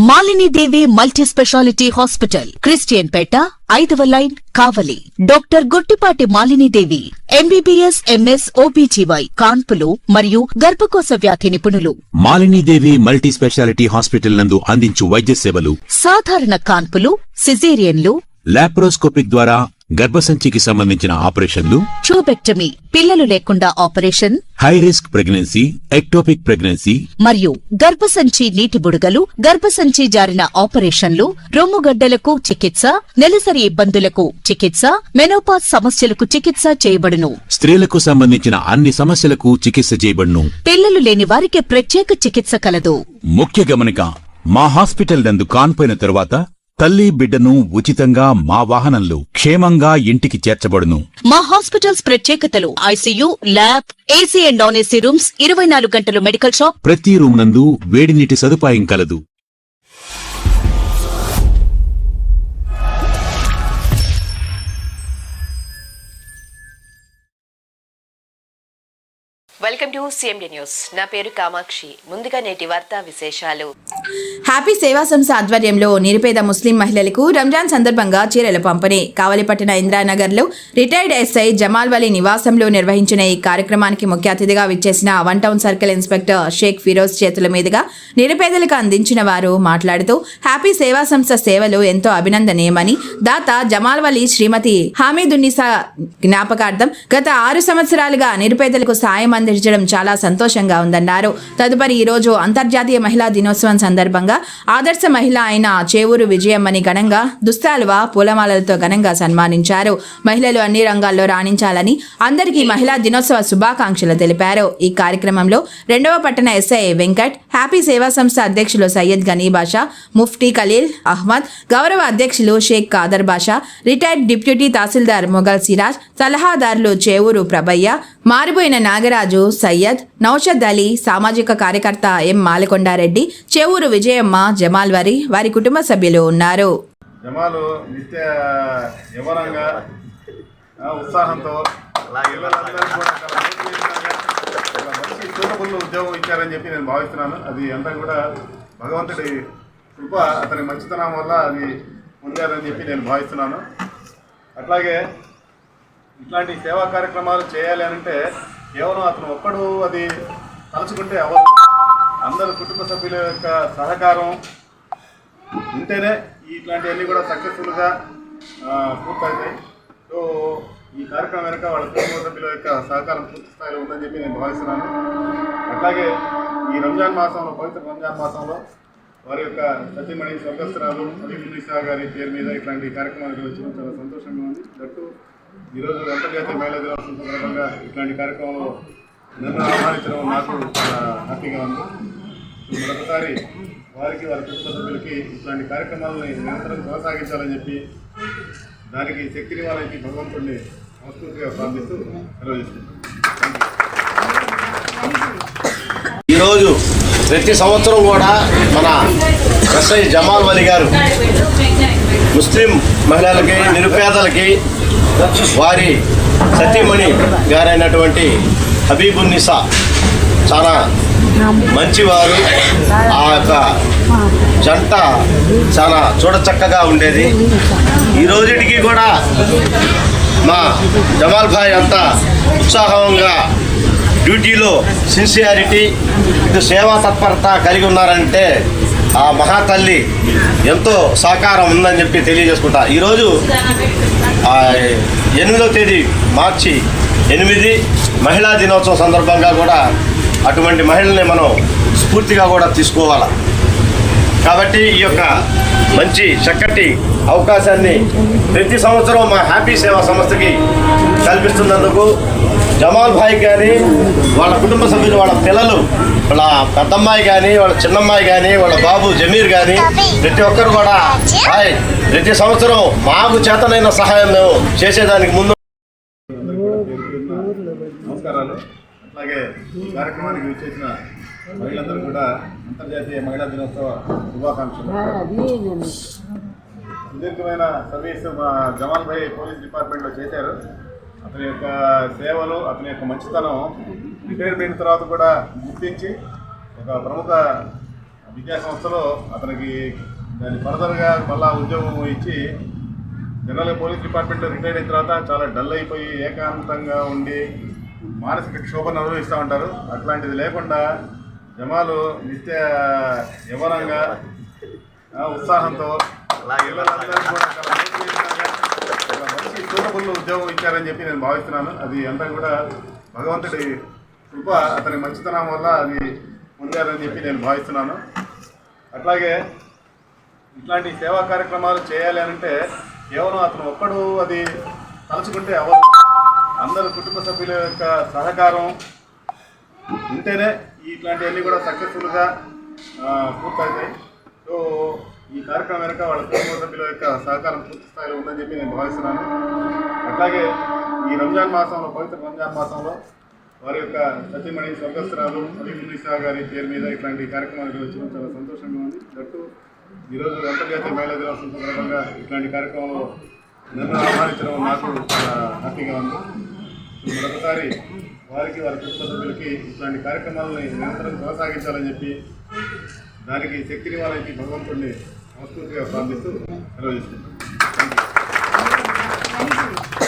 మాలిని దేవి multi speciality hospital, Christian పేట, 5వ line, కావలి. Doctor Guttipati Malini దేవి MBBS, MS, OBGY, కాన్పులు మరియు గర్భకోశ వ్యాధి నిపుణులు. మాలిని దేవి మల్టీ స్పెషాలిటీ హాస్పిటల్ నందు అందించు వైద్య సేవలు: సాధారణ కాన్పులు, సిజేరియన్లు, లాప్రోస్కోపిక్ ద్వారా గర్భసంచికి సంబంధించిన ఆపరేషన్లు, ట్యూబెక్టమీ, పిల్లలు లేకుండా operation, high risk pregnancy, ectopic pregnancy మరియు గర్భసంచి నీటి బుడగలు, గర్భసంచి జారిన ఆపరేషన్లు, రొమ్ముగడ్డలకు చికిత్స, నెలసరి ఇబ్బందులకు చికిత్స, మెనోపాజ్ సమస్యలకు చికిత్స చేయబడును. స్త్రీలకు సంబంధించిన అన్ని సమస్యలకు చికిత్స చేయబడును. పిల్లలు లేని వారికి ప్రత్యేక చికిత్స కలదు. ముఖ్య గమనిక: మా హాస్పిటల్ నందు కాన్పోయిన తరువాత తల్లి బిడ్డను ఉచితంగా మా వాహనంలో క్షేమంగా ఇంటికి చేర్చబడును. మా హాస్పిటల్స్ ప్రత్యేకతలు: ICU, lab, AC and non AC rooms, 24 గంటలు మెడికల్ షాప్, ప్రతి రూమ్ నందు వేడి నీటి సదుపాయం కలదు. Welcome to CMD news. నా పేరు కామాక్షి. ముందుగా నేటి వార్తా విశేషాలు. హ్యాపీ సేవా సంస్థ ఆధ్వర్యంలో నిరుపేద ముస్లిం మహిళలకు రంజాన్ సందర్భంగా చీరల పంపిణీ. కావలిపట్టణ ఇంద్రానగర్లో రిటైర్డ్ ఎస్ఐ జమాల్ వలీ నివాసంలో నిర్వహించిన ఈ కార్యక్రమానికి ముఖ్య అతిథిగా విచ్చేసిన one town circle inspector Sheikh Firoz చేతుల మీదుగా నిరుపేదలకు అందించిన వారు మాట్లాడుతూ హ్యాపీ సేవా సంస్థ సేవలు ఎంతో అభినందనీయమని, దాత జమాల్ వలీ శ్రీమతి హామీదున్నిసా జ్ఞాపకార్థం గత 6 సంవత్సరాలుగా నిరుపేదలకు సాయం అందించడం చాలా సంతోషంగా ఉందన్నారు. తదుపరి ఈరోజు అంతర్జాతీయ మహిళా దినోత్సవం సందర్భంగా ఆదర్శ మహిళ అయిన చేవూరు విజయమ్మని ఘనంగా దుస్తాలువ, పూలమాలలతో ఘనంగా సన్మానించారు. మహిళలు అన్ని రంగాల్లో రాణించాలని అందరికీ మహిళా దినోత్సవ శుభాకాంక్షలు తెలిపారు. ఈ కార్యక్రమంలో 2వ పట్టణ ఎస్ఐ వెంకట్, హ్యాపీ సేవా సంస్థ అధ్యక్షులు సయ్యద్ గనీ బాషా, ముఫ్టీ ఖలీల్ అహ్మద్, గౌరవ అధ్యక్షులు షేక్ కాదర్ బాషా, రిటైర్డ్ డిప్యూటీ తహసీల్దార్ మొగల్ సిరాజ్, సలహాదారులు చేవూరు ప్రభయ్య, మారిపోయిన నాగరాజు, సయ్యద్, నౌషద్ అలీ, సామాజిక కార్యకర్త ఎం మాలకొండారెడ్డి, చేవూరు విజయమ్మ, జమాల్ వరి, వారి కుటుంబ సభ్యులు ఉన్నారు. జమాలు నిత్య యవనంగా ఉత్సాహంతో మంచి సూటబుల్ ఉద్యోగం ఇచ్చారని చెప్పి నేను భావిస్తున్నాను. అది అంతా కూడా భగవంతుడి కృప, అతని మంచితనం వల్ల అది పొందారని చెప్పి నేను భావిస్తున్నాను. అట్లాగే ఇట్లాంటి సేవా కార్యక్రమాలు చేయాలి అంటే కేవలం అతను ఒక్కడు అది తలుచుకుంటే అవ్వదు. అందరు కుటుంబ సభ్యుల యొక్క సహకారం ఉంటేనే ఇట్లాంటివన్నీ కూడా సక్సెస్ఫుల్గా పూర్తవుతాయి. సో ఈ కార్యక్రమం వెనుక వాళ్ళ కుటుంబ సభ్యుల యొక్క సహకారం పూర్తి స్థాయిలో ఉందని చెప్పి నేను భావిస్తున్నాను. అట్లాగే ఈ రంజాన్ మాసంలో, పవిత్ర రంజాన్ మాసంలో వారి యొక్క సతీమణి స్వర్గస్థురాలు హామీదున్నిసా గారి పేరు మీద ఇట్లాంటి కార్యక్రమాలు నిర్వహించడం చాలా సంతోషంగా ఉంది. దట్టు ఈరోజు అంతర్జాతీయ మహిళా దినోత్సవం సందర్భంగా ఇట్లాంటి కార్యక్రమంలో నన్ను ఆహ్వానించడం నాకు చాలా హ్యాపీగా ఉంది. మరొకసారి వారికి, వారి కుటుంబ సభ్యులకి ఇట్లాంటి కార్యక్రమాలని నిరంతరం కొనసాగించాలని చెప్పి దానికి శక్తినివ్వాలని భగవంతుడిని మనస్ఫూర్తిగా ప్రార్థిస్తూ సెలవు చేసుకుంటాను. ఈరోజు ప్రతి సంవత్సరం కూడా మన ఎస్ఐ జమాల్ వలీ గారు ముస్లిం మహిళలకి, నిరుపేదలకి వారి సతీమణి గారైనటువంటి హబీబున్నిసా చాలా మంచివారు. ఆ యొక్క జంట చాలా చూడచక్కగా ఉండేది. ఈ రోజుటికి కూడా మా జమాల్ భాయ్ అంతా ఉత్సాహంగా డ్యూటీలో సిన్సియారిటీ, ఇటు సేవా తత్పరత కలిగి ఉన్నారంటే ఆ మహాతల్లి ఎంతో సహకారం ఉందని చెప్పి తెలియజేసుకుంటా. ఈరోజు 8వ తేదీ మార్చి 8 మహిళా దినోత్సవం సందర్భంగా కూడా అటువంటి మహిళల్ని మనం స్ఫూర్తిగా కూడా తీసుకోవాలి. కాబట్టి ఈ యొక్క మంచి చక్కటి అవకాశాన్ని ప్రతి సంవత్సరం మా హ్యాపీ సేవా సంస్థకి కల్పిస్తున్నందుకు జమాల్ భాయ్ కానీ, వాళ్ళ కుటుంబ సభ్యులు, వాళ్ళ పిల్లలు, వాళ్ళ పెద్దమ్మాయి కానీ, వాళ్ళ చిన్నమ్మాయి కానీ, వాళ్ళ బాబు జమీర్ కానీ ప్రతి ఒక్కరు కూడా భాయ్ ప్రతి సంవత్సరం మాకు చేతనైన సహాయం మేము చేసేదానికి ముందు. నమస్కారాలు. అట్లాగే ఈ కార్యక్రమానికి విచ్చేసిన మహిళలందరూ కూడా అంతర్జాతీయ మహిళా దినోత్సవ శుభాకాంక్షలు. సుదీర్ఘమైన సర్వీసు మా జమాల్ భాయ్ పోలీస్ డిపార్ట్మెంట్లో చేశారు. అతని యొక్క సేవలు, అతని యొక్క మంచితనం రిటైర్మెంట్ తర్వాత కూడా గుర్తించి ఒక ప్రముఖ విద్యా సంస్థలో అతనికి దాని ఫర్దర్గా మళ్ళా ఉద్యోగం ఇచ్చి జనరల్గా పోలీస్ డిపార్ట్మెంట్లో రిటైర్ అయిన తర్వాత చాలా డల్ అయిపోయి ఏకాంతంగా ఉండి మానసిక క్షోభను అనుభవిస్తూ ఉంటారు. అట్లాంటిది లేకుండా జమాలు నిత్య యవ్వనంగా ఉత్సాహంతో పిల్లలందరూ కూడా చాలా మోటివేషనల్గా ఒక మంచి సూటబుల్ ఉద్యోగం ఇచ్చారని చెప్పి నేను భావిస్తున్నాను. అది అంతా కూడా భగవంతుడి కృప, అతని మంచితనం వల్ల అది పొందారని చెప్పి నేను భావిస్తున్నాను. అట్లాగే ఇట్లాంటి సేవా కార్యక్రమాలు చేయాలి అంటే కేవలం అతను ఒక్కడు అది తలుచుకుంటే అవ్వదు. అందరు కుటుంబ సభ్యుల యొక్క సహకారం ఉంటేనే ఇట్లాంటివన్నీ కూడా సక్సెస్ఫుల్గా పూర్తవుతాయి. సో ఈ కార్యక్రమం వెనుక వాళ్ళ కుటుంబ సభ్యుల యొక్క సహకారం పూర్తి స్థాయిలో ఉందని చెప్పి నేను భావిస్తున్నాను. అట్లాగే ఈ రంజాన్ మాసంలో, పవిత్ర రంజాన్ మాసంలో వారి యొక్క సతీమణి స్వర్గస్థురాలు అలీమునిసా గారి పేరు మీద ఇట్లాంటి కార్యక్రమాలకు వచ్చిన చాలా సంతోషంగా ఉంది. దట్టు ఈరోజు అంతర్జాతీయ మహిళా దినోత్సవం సందర్భంగా ఇట్లాంటి కార్యక్రమంలో నన్ను ఆహ్వానించడం నాకు చాలా హ్యాపీగా ఉంది. మరొకసారి వారికి, వారి కుటుంబ సభ్యులకి ఇట్లాంటి కార్యక్రమాలను నిరంతరం కొనసాగించాలని చెప్పి దానికి శక్తినివ్వాలని భగవంతుడిని మనస్ఫూర్తిగా ప్రార్థిస్తూ సెలవు తీసుకుంటాను. Thank you.